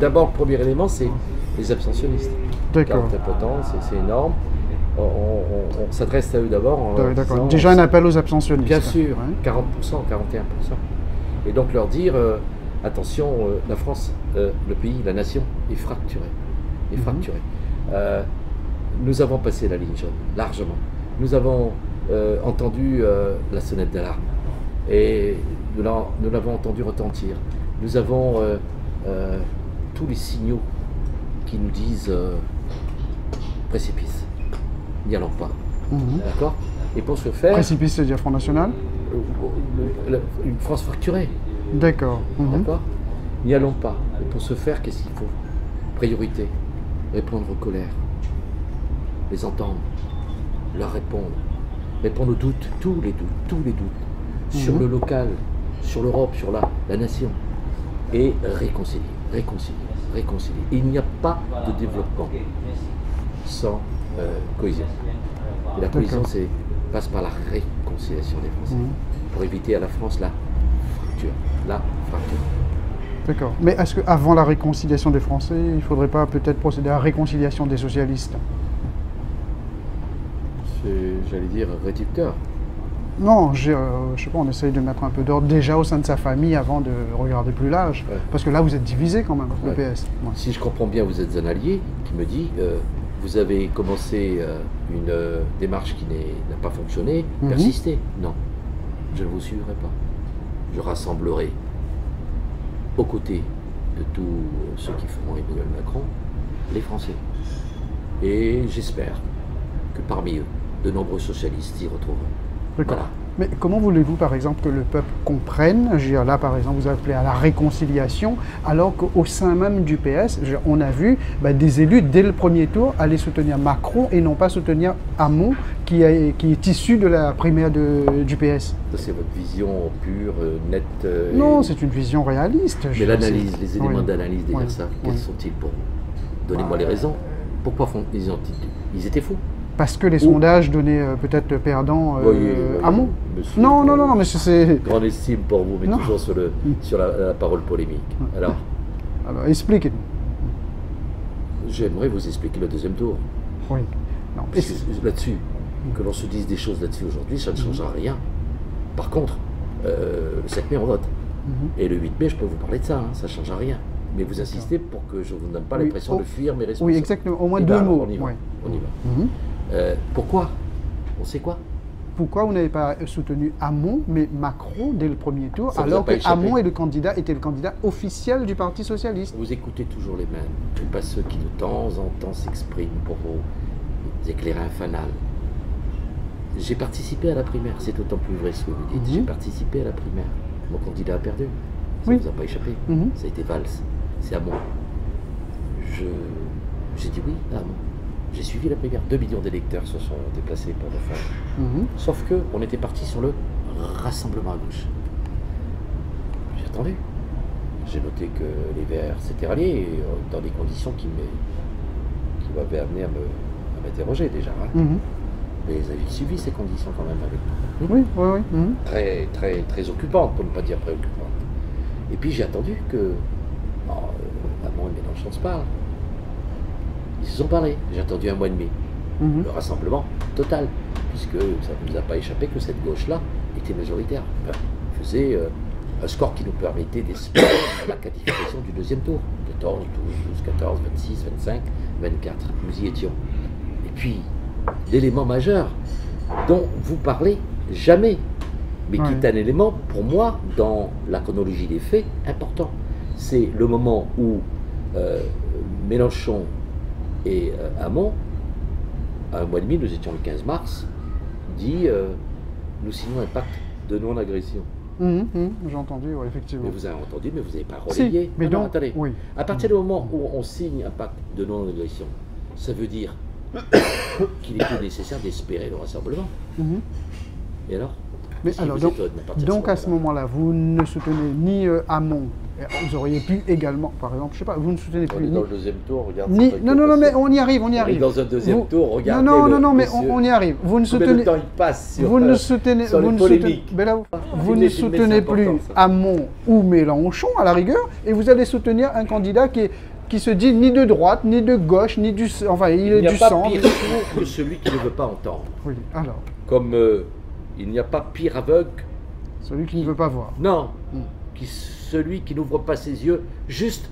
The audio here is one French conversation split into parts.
D'abord, le premier élément, c'est les abstentionnistes. D'accord. Très potent, c'est énorme. On s'adresse à eux d'abord en leur D'accord. disant, Déjà un appel aux abstentionnistes. bien sûr, Ouais. 40%, 41%. Et donc leur dire, attention, la France, le pays, la nation est fracturée. Est fracturée. Nous avons passé la ligne jaune, largement. Nous avons entendu la sonnette d'alarme. Et nous l'avons entendu retentir. Nous avons tous les signaux qui nous disent précipice, n'y allons pas. D'accord. Et pour ce faire, Précipice, c'est-à-dire Front National. une France fracturée. D'accord. D'accord. N'y allons pas. Et pour ce faire, qu'est-ce qu'il faut? Priorité, répondre aux colères, les entendre, leur répondre aux doutes, tous les doutes, sur le local, sur l'Europe, sur la nation, et réconcilier. Il n'y a pas de développement sans cohésion. Et la cohésion passe par la réconciliation des Français, pour éviter à la France la fracture. D'accord. Mais est-ce qu'avant la réconciliation des Français, il ne faudrait pas peut-être procéder à la réconciliation des socialistes? C'est, j'allais dire, réducteur. Non, je sais pas, on essaye de mettre un peu d'ordre déjà au sein de sa famille avant de regarder plus large. Ouais. Parce que là, vous êtes divisé quand même, le Ouais. PS. Ouais. Si je comprends bien, vous êtes un allié qui me dit vous avez commencé une démarche qui n'a pas fonctionné, persistez. Non, je ne vous suivrai pas. Je rassemblerai aux côtés de tous ceux qui feront Emmanuel Macron les Français. Et j'espère que parmi eux, de nombreux socialistes s'y retrouveront. D'accord. Voilà. Mais comment voulez-vous, par exemple, que le peuple comprenne, je veux dire, là, par exemple, vous appelez à la réconciliation, alors qu'au sein même du PS, on a vu des élus, dès le premier tour, aller soutenir Macron et non pas soutenir Hamon, qui est issu de la primaire du PS. Ça, c'est votre vision pure, nette. Non, c'est une vision réaliste. Mais l'analyse, les éléments Oui. d'analyse derrière Oui. ça, quels Oui. sont-ils pour vous? Donnez-moi les raisons. Pourquoi ils étaient fous? Parce que les sondages donnaient peut-être perdant Voyez, Hamon. monsieur, Non, mais c'est... grande estime pour vous, mais Non. toujours sur la parole polémique. Alors, Expliquez-nous. j'aimerais vous expliquer le deuxième tour. Oui. Non. Parce que là-dessus, que l'on se dise des choses là-dessus aujourd'hui, ça ne changera rien. Par contre, le 7 mai, on vote. Et le 8 mai, je peux vous parler de ça, hein, ça ne changera rien. Mais vous insistez pour que je ne vous donne pas l'impression de fuir mes responsabilités. Oui, exactement. Au moins Eh deux ben, mots. On y va. Oui. On y va. Pourquoi? On sait quoi? Pourquoi vous n'avez pas soutenu Hamon, mais Macron dès le premier tour, Ça vous a alors pas que échappé. Hamon était le candidat officiel du Parti Socialiste? Vous écoutez toujours les mêmes, et pas ceux qui de temps en temps s'expriment pour vous éclairer un fanal. J'ai participé à la primaire, c'est d'autant plus vrai ce que vous dites. J'ai participé à la primaire. Mon candidat a perdu. Ça ne vous a pas échappé. Ça a été Valls. C'est Hamon. J'ai dit oui à Hamon. J'ai suivi la primaire. 2 millions d'électeurs se sont déplacés pour le faire. Sauf qu'on était parti sur le rassemblement à gauche. J'ai attendu. J'ai noté que les Verts s'étaient ralliés dans des conditions qui m'avaient amené à m'interroger déjà. Hein. Mais ils avaient suivi ces conditions quand même avec nous. Oui. Très, très, très occupantes, pour ne pas dire préoccupantes. Et puis j'ai attendu que Hamon et Mélenchon se parlent. Ils se sont parlé. J'ai attendu 1 mois et demi. Le rassemblement total, puisque ça ne nous a pas échappé que cette gauche-là était majoritaire. Faisait un score qui nous permettait d'espérer la qualification du deuxième tour. 14, 12, 12, 14, 26, 25, 24. Nous y étions. Et puis, l'élément majeur dont vous parlez jamais, mais qui est un élément, pour moi, dans la chronologie des faits, important. C'est le moment où Mélenchon et Hamon, à 1 mois et demi, nous étions le 15 mars, dit nous signons un pacte de non-agression. J'ai entendu, oui, effectivement. Mais vous avez entendu, mais vous n'avez pas relayé. Si, mais non, donc, attendez. oui. À partir du moment où on signe un pacte de non-agression, ça veut dire qu'il était nécessaire d'espérer le rassemblement. Et alors? Mais qui alors, vous étonne à partir de donc à ce moment-là, vous ne soutenez ni Hamon, vous auriez pu également, par exemple, je sais pas, vous ne soutenez On plus est ni... dans le deuxième tour, regarde. ni c'est pas non, non, non, mais possible. on y arrive, on y On est arrive. dans un deuxième tour, regardez. Non, non, non, mais monsieur, on y arrive. Vous ne combien de soutenez... temps il passe sur, Vous ne soutenez, sur vous les ne soutenez, polémiques. ben là, vous Filmer, ne filmer, soutenez c'est plus important, ça. Hamon ou Mélenchon à la rigueur, et vous allez soutenir un candidat qui se dit ni de droite, ni de gauche, ni du, enfin il est Il n'y a du pas centre. pire sourd que celui qui ne veut pas entendre. Oui, alors Comme il n'y a pas pire aveugle, celui qui ne veut pas voir. non, Mm. celui qui n'ouvre pas ses yeux juste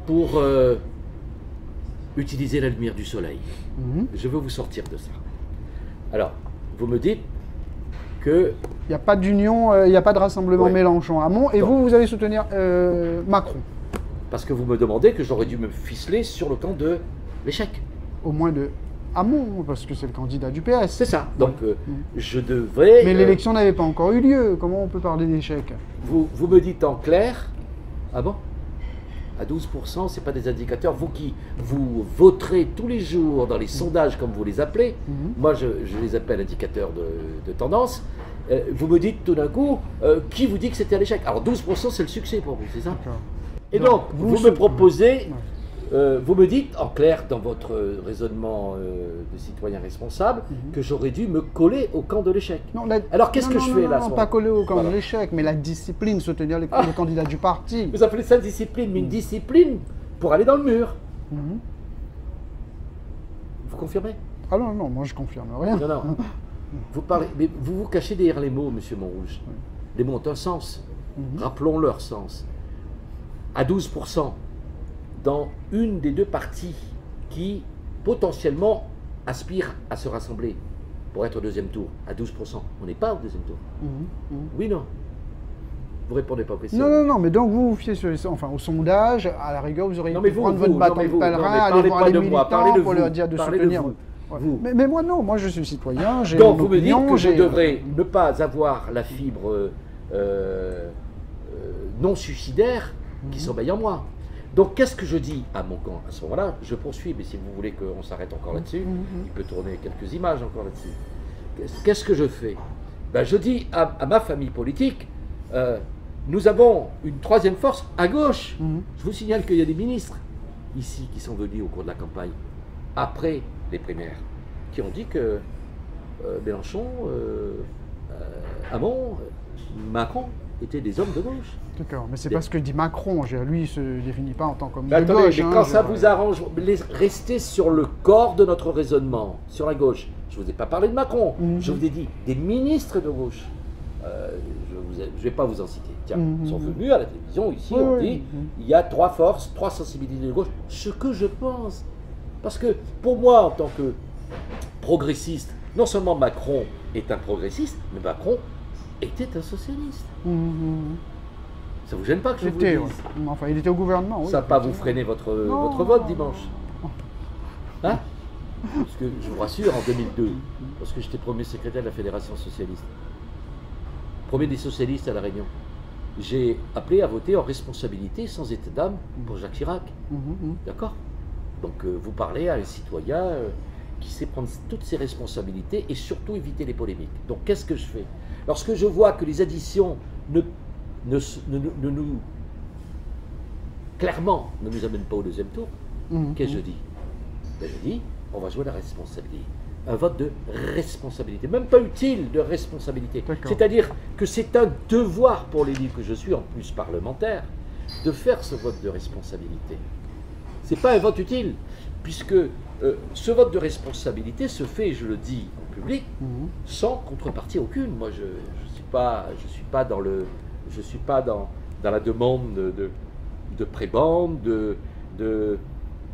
pour utiliser la lumière du soleil. Mhm. Je veux vous sortir de ça. Alors, vous me dites que Il n'y a pas d'union, il n'y a pas de rassemblement Ouais. Mélenchon-Hamon, et Non. vous allez soutenir Macron, parce que vous me demandez que j'aurais dû me ficeler sur le camp de l'échec. au moins de Hamon, parce que c'est le candidat du PS. C'est ça. Donc, Mm. je devrais... Mais l'élection n'avait pas encore eu lieu, comment on peut parler d'échec? Vous me dites en clair, ah bon? À 12%, ce n'est pas des indicateurs. Vous qui vous voterez tous les jours dans les sondages, comme vous les appelez, Mhm. moi je les appelle indicateurs de tendance, vous me dites tout d'un coup, qui vous dit que c'était à l'échec? Alors 12%, c'est le succès pour vous, c'est ça? D'accord. Et Donc, donc, vous vous sou- me proposez, Ouais. vous me dites en clair dans votre raisonnement de citoyen responsable que j'aurais dû me coller au camp de l'échec. Non, Alors, qu'est-ce que je fais, là, à ce Non, moment? pas coller au camp Voilà. de l'échec, mais la discipline, soutenir le candidat du parti. Vous appelez ça discipline, mais une discipline pour aller dans le mur. Mhm. Vous confirmez? Ah non, non, moi je confirme rien. Non, non. Vous parlez, mais vous vous cachez derrière les mots, monsieur Montrouge. Les mots ont un sens. Mhm. Rappelons leur sens. À 12%, dans une des deux parties qui potentiellement aspirent à se rassembler pour être au deuxième tour, à 12%, on n'est pas au deuxième tour. Mhm, mhm. Oui, non. Vous répondez pas aux questions. Non, non, non, mais donc vous vous fiez sur au sondage, à la rigueur, vous auriez Non, pu mais vous, prendre vous, votre non, bâton mais de vous, pèlerin, non, mais aller parlez voir pas les de moi, parlez militants de pour vous, leur dire de parlez de soutenir. vous. Ouais. Vous. Mais moi non, moi je suis citoyen, j'ai Donc mon vous me dites opinion, que je j'ai- devrais ne pas avoir la fibre non suicidaire qui sommeille en moi. Donc qu'est-ce que je dis à mon camp à ce moment-là? Je poursuis, mais si vous voulez qu'on s'arrête encore là-dessus, il peut tourner quelques images encore là-dessus. Qu'est-ce que je fais? Ben, je dis à ma famille politique, nous avons une troisième force à gauche. Mhm. Je vous signale qu'il y a des ministres ici qui sont venus au cours de la campagne, après les primaires, qui ont dit que Mélenchon, Hamon, Macron étaient des hommes de gauche. D'accord, mais c'est pas ce que dit Macron. Lui, il ne se définit pas en tant qu'homme Mais de attendez, gauche. mais hein, quand je- ça vous arrange, restez sur le corps de notre raisonnement, sur la gauche. Je ne vous ai pas parlé de Macron, Mhm. je vous ai dit des ministres de gauche. Je ne vais pas vous en citer. Tiens, ils sont venus à la télévision, ici, Oui, on oui, dit, il y a trois forces, trois sensibilités de gauche. Ce que je pense. Parce que pour moi, en tant que progressiste, non seulement Macron est un progressiste, mais Macron était un socialiste. Mhm. Ça vous gêne pas que je vous C'était, le ouais. dise? Enfin, il était au gouvernement, oui. Ça va pas vous freiner votre vote dimanche. Hein? Parce que je vous rassure, en 2002, lorsque j'étais premier secrétaire de la Fédération socialiste, premier des socialistes à La Réunion, j'ai appelé à voter en responsabilité, sans état d'âme, pour Jacques Chirac. Mhm. D'accord? Donc vous parlez à un citoyen qui sait prendre toutes ses responsabilités et surtout éviter les polémiques. Donc qu'est-ce que je fais? Lorsque je vois que les additions clairement ne nous amènent pas au deuxième tour, Mhm. qu'est-ce que je dis? Ben, je dis, on va jouer la responsabilité. Un vote de responsabilité, même pas utile de responsabilité. D'accord. C'est-à-dire que c'est un devoir pour l'élu que je suis, en plus parlementaire, de faire ce vote de responsabilité. C'est pas un vote utile, puisque ce vote de responsabilité se fait, je le dis en public, Mhm. sans contrepartie aucune. Moi, je suis pas dans la demande de prébande, de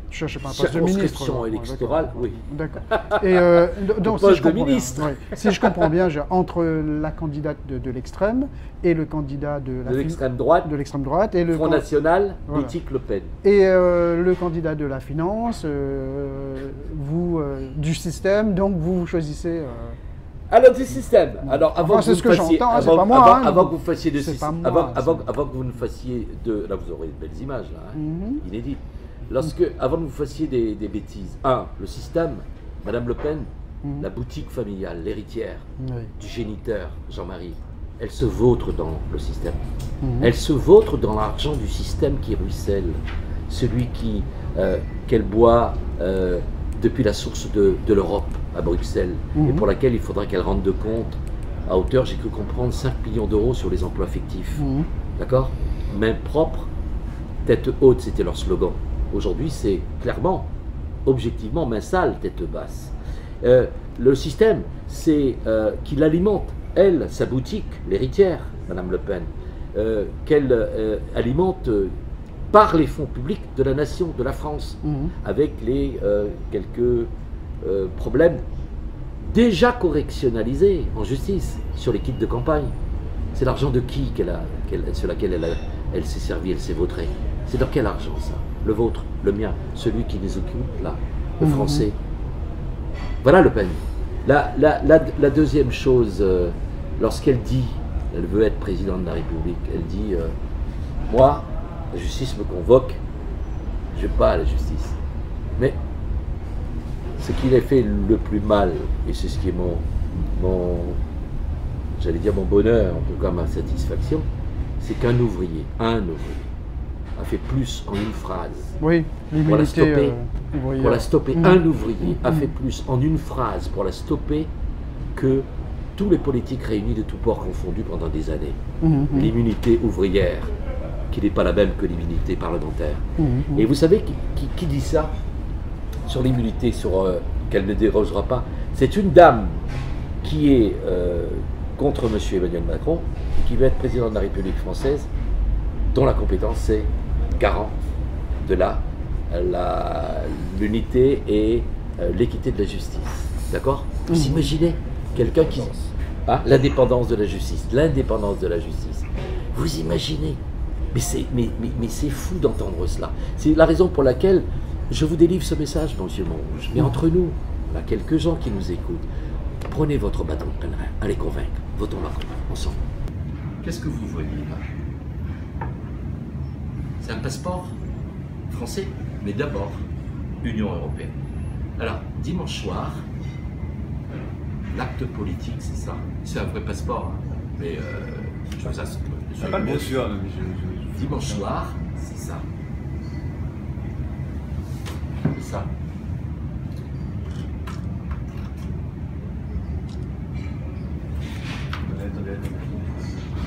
Je cherche pas un poste de ministre. circonscription ouais, électorale, d'accord. oui. D'accord. Et donc, poste si je de comprends ministre. bien, ouais, si je comprends bien, entre la candidate de l'extrême et le candidat de De l'extrême droite, de l'extrême droite et le Front National, Voilà. boutique Le Pen. et le candidat de la finance, vous du système, donc vous choisissez. Alors du système. Alors avant Enfin, que c'est vous ce ne que fassiez, j'entends, hein, c'est avant, pas moi, avant- hein. avant que vous fassiez de C'est système, pas moi, avant que vous ne fassiez de, là vous aurez de belles images là, hein, Mhm. inédites. Avant que vous fassiez des bêtises, le système, Madame Le Pen, Mhm. la boutique familiale, l'héritière Oui. du géniteur Jean-Marie, elle se vautre dans le système. Elle se vautre dans l'argent du système qui ruisselle, celui qu'elle boit depuis la source de l'Europe à Bruxelles, et pour laquelle il faudra qu'elle rende de compte à hauteur, j'ai cru comprendre, 5 millions d'euros sur les emplois fictifs. D'accord? Main propre, tête haute, c'était leur slogan. Aujourd'hui, c'est clairement, objectivement, main sale, tête basse. Le système, c'est qu'il alimente, elle, sa boutique, l'héritière, Madame Le Pen, qu'elle alimente par les fonds publics de la nation, de la France, avec les quelques problèmes déjà correctionnalisés en justice sur les kits de campagne. C'est l'argent de qui sur laquelle elle s'est servie, elle s'est vautrée. C'est dans quel argent ça? Le vôtre, le mien, celui qui nous occupe là, le français. Voilà Le Pen. La deuxième chose, lorsqu'elle dit, elle veut être présidente de la République, elle dit moi, la justice me convoque, je ne vais pas à la justice. Mais ce qui l'a fait le plus mal, et c'est ce qui est j'allais dire mon bonheur, en tout cas ma satisfaction, c'est qu'un ouvrier, a fait plus en une phrase. Oui, pour la stopper. Pour la stopper. Un ouvrier a fait plus en une phrase pour la stopper que tous les politiques réunis de tous bords confondus pendant des années. L'immunité ouvrière, qui n'est pas la même que l'immunité parlementaire. Et vous savez qui dit ça sur l'immunité, qu'elle ne dérogera pas? C'est une dame qui est contre M. Emmanuel Macron et qui veut être président de la République française, dont la compétence c'est garant de l'unité et l'équité de la justice. D'accord? Vous imaginez quelqu'un qui... l'indépendance de la justice. L'indépendance de la justice. Vous imaginez? Mais c'est fou d'entendre cela. C'est la raison pour laquelle je vous délivre ce message, monsieur Montrouge. Mais entre nous, il y a quelques gens qui nous écoutent. Prenez votre bâton de pèlerin, allez convaincre. Votons Macron, ensemble. Qu'est-ce que vous voyez là? C'est un passeport français, mais d'abord Union européenne. Alors, dimanche soir, l'acte politique, c'est ça. C'est un vrai passeport, hein. Mais je vous assure. Bien sûr. Dimanche soir, c'est ça. C'est ça.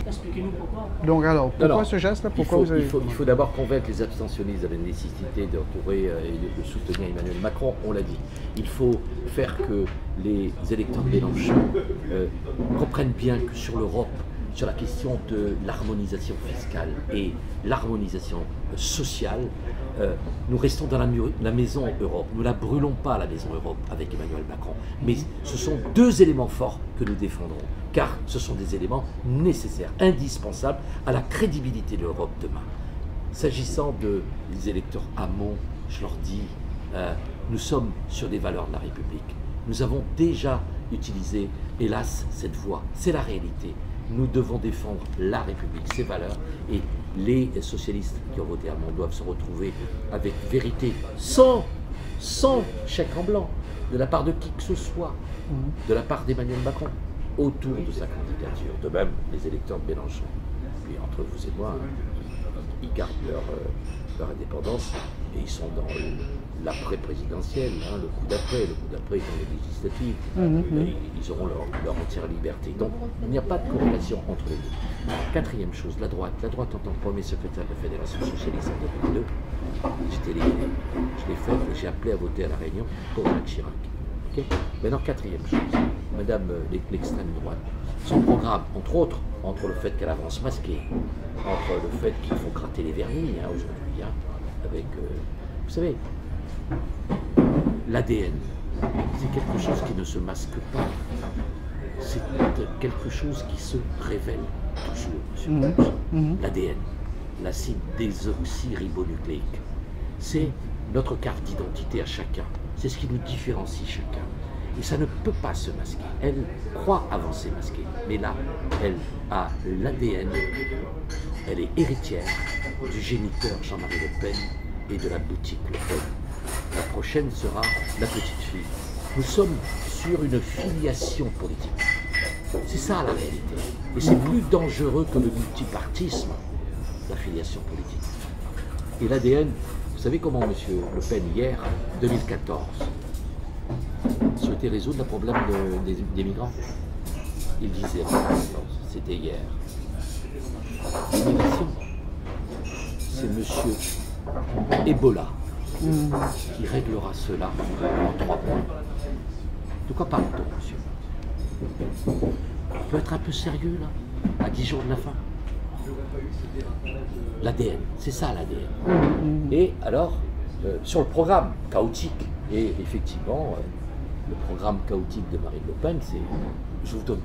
Expliquez-nous pourquoi. Donc alors, pourquoi ce geste-là? Il faut d'abord convaincre les abstentionnistes de la nécessité de retrouver et de soutenir Emmanuel Macron, on l'a dit. Il faut faire que les électeurs de Mélenchon comprennent bien que sur l'Europe, sur la question de l'harmonisation fiscale et l'harmonisation sociale, nous restons dans la maison Europe. Nous ne la brûlons pas, la maison Europe, avec Emmanuel Macron. Mais ce sont deux éléments forts que nous défendrons, car ce sont des éléments nécessaires, indispensables à la crédibilité de l'Europe demain. S'agissant des électeurs Hamon, je leur dis, nous sommes sur des valeurs de la République. Nous avons déjà utilisé, hélas, cette voie. C'est la réalité. Nous devons défendre la République, ses valeurs, et les socialistes qui ont voté Hamon doivent se retrouver avec vérité, sans chèque en blanc, de la part de qui que ce soit, de la part d'Emmanuel Macron, autour de sa candidature. De même, les électeurs de Mélenchon. Puis entre vous et moi, ils gardent leur indépendance et ils sont dans l'après-présidentiel, le coup d'après. Le coup d'après étant les législatives. Ils auront leur entière liberté. Donc il n'y a pas de corrélation entre les deux. Quatrième chose, la droite. La droite en tant que premier secrétaire de la Fédération Socialiste en 2002, j'étais éliminé. Je l'ai fait, j'ai appelé à voter à La Réunion pour Jacques Chirac. Okay. Maintenant, quatrième chose, Madame l'extrême droite, son programme, entre autres, entre le fait qu'elle avance masquée, entre le fait qu'il faut gratter les vernis aujourd'hui, avec, vous savez, l'ADN, c'est quelque chose qui ne se masque pas, c'est quelque chose qui se révèle toujours, monsieur. L'ADN, l'acide désoxyribonucléique, c'est notre carte d'identité à chacun. C'est ce qui nous différencie chacun. Et ça ne peut pas se masquer. Elle croit avancer masquée. Mais là, elle a l'ADN. Elle est héritière du géniteur Jean-Marie Le Pen et de la boutique Le Pen. La prochaine sera la petite fille. Nous sommes sur une filiation politique. C'est ça la réalité. Et c'est plus dangereux que le multipartisme, l'affiliation politique. Et l'ADN, vous savez comment M. Le Pen, hier, 2014, souhaitait résoudre le problème des migrants? Il disait en 2014, c'était hier. L'immigration, c'est M. Ebola qui réglera cela en 3 points. De quoi parle-t-on, monsieur? On peut être un peu sérieux, là, à 10 jours de la fin. L'ADN, c'est ça l'ADN. Et alors, sur le programme chaotique, et effectivement, le programme chaotique de Marine Le Pen, c'est, je vous donne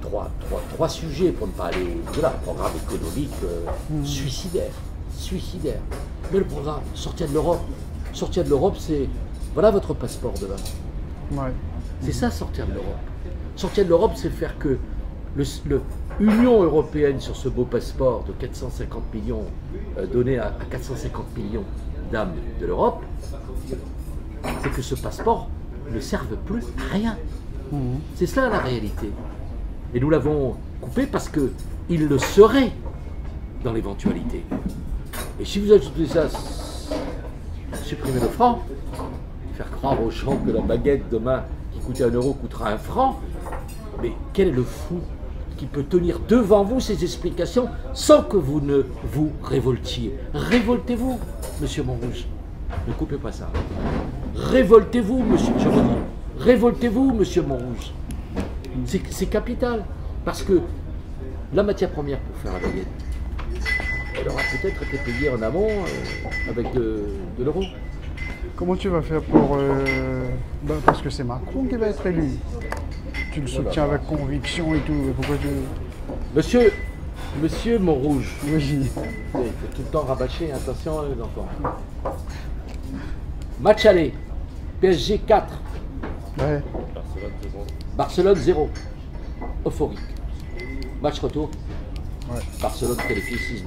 trois sujets pour ne pas aller au-delà. Le programme économique suicidaire. Mais le programme, sortir de l'Europe, c'est, voilà votre passeport demain. Ouais. C'est ça, sortir de l'Europe. Sortir de l'Europe, c'est faire que l'Union européenne, sur ce beau passeport de 450 millions, donné à 450 millions d'âmes de l'Europe, c'est que ce passeport ne serve plus à rien. C'est ça la réalité. Et nous l'avons coupé parce qu'il le serait dans l'éventualité. Et si vous ajoutez ça, supprimer le franc, faire croire aux gens que la baguette demain qui coûtait 1 euro coûtera 1 franc, mais quel est le fou qui peut tenir devant vous ces explications sans que vous ne vous révoltiez? Révoltez-vous, monsieur Montrouge. Ne coupez pas ça. Révoltez-vous, monsieur, je redis. Révoltez-vous, monsieur Montrouge. C'est capital. Parce que la matière première pour faire la baguette, elle aura peut-être été payée en amont avec de l'euro. Comment tu vas faire pour... parce que c'est Macron qui va être élu. Tu le soutiens avec conviction et tout. Pourquoi tu... Monsieur Montrouge. Oui. Il faut tout le temps rabâcher, attention les enfants. Match aller, PSG 4. Ouais. Barcelone 0. Euphorique. Match retour. Ouais. Barcelone qualifié 6-1.